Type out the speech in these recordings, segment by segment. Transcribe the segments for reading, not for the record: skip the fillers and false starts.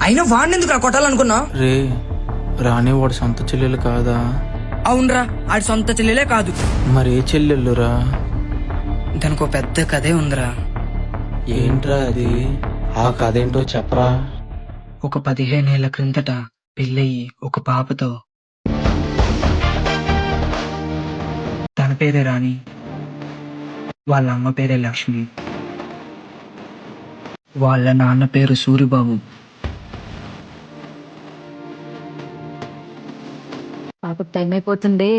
అయినా వాడిని ఎందుకు కొట్టాలనుకున్నా? రే రాణి వాడు సొంత చెల్లెలు కాదా? అవునరా, ఆడి సొంత చెల్లెలే కాదు. మరి ఏ చెల్లెళ్ళురా? దానికో పెద్ద కథే ఉందిరా. ఏంట్రా అది? ఆ కథ ఏంటో చెప్పరా. ఒక 15 ఏళ్ల క్రిందట పెళ్ళయి ఒక పాపతో. తన పేరే రాణి, వాళ్ళ అమ్మ పేరే లక్ష్మి, వాళ్ళ నాన్న పేరు సూరిబాబు. పాపకు టైం అయిపోతుంది.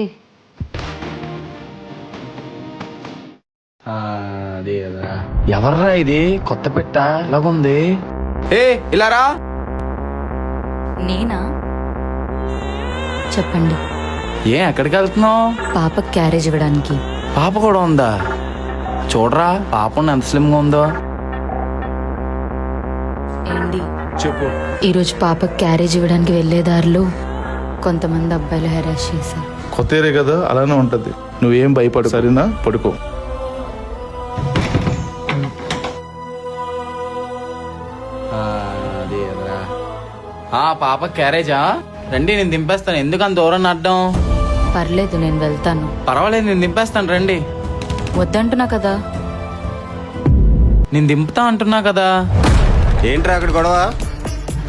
ఎవర్రా ఇది? కొత్త పెట్ట ఎలాగుంది? ఏ ఇలా రా. నేనా? చెప్పండి. ఏ ఎక్కడికి వెళ్తున్నావు? పాపకు క్యారేజ్ ఇవ్వడానికి. పాప కూడా ఉందా? చూడరా పాప ఎంత స్లిమ్ గా ఉందో. ఏంటి? చెప్పు. ఈరోజు పాపకు క్యారేజ్ ఇవ్వడానికి వెళ్లే దారిలో కొంతమంది అబ్బాయిలు హెరాస్ చేశారు. కొత్త ఏరియా కదా, అలానే ఉంటది. నువ్వేం భయపడు, సరేనా? పడుకో. పాప క్యారేజా? రండి నేను దింపేస్తాను. ఎందుకు అంత దూరం అడ్డం? పర్లేదు, నేను వెళ్తాను. పర్వాలేదు నేను దింపేస్తాను, రండి. వద్దంటున్నా కదా. నేను దింపుతా అంటున్నా కదా. ఏంట్రా అక్కడ గొడవ?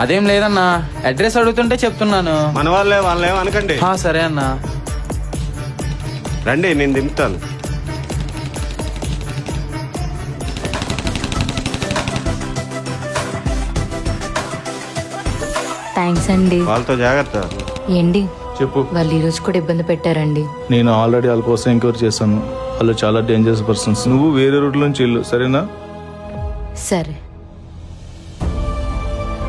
అదేం లేదన్నా, అడ్రస్ అడుగుతుంటే చెప్తున్నాను. మన వాళ్ళేం అనకండి. సరే అన్నా. రండి నేను దింపుతాను. థ్యాంక్స్ అండి. వాళ్ళతో జాగ్రత్త. ఏంటి చెప్పు. వాళ్ళు ఈరోజు కూడా ఇబ్బంది పెట్టారండి. నేను ఆల్రెడీ వాళ్ళ కోసం ఎంక్వైరీ చేశాను. వాళ్ళు చాలా డేంజరస్ పర్సన్స్. నువ్వు వేరే రూట్ నుంచి వెళ్ళు, సరేనా? సరే.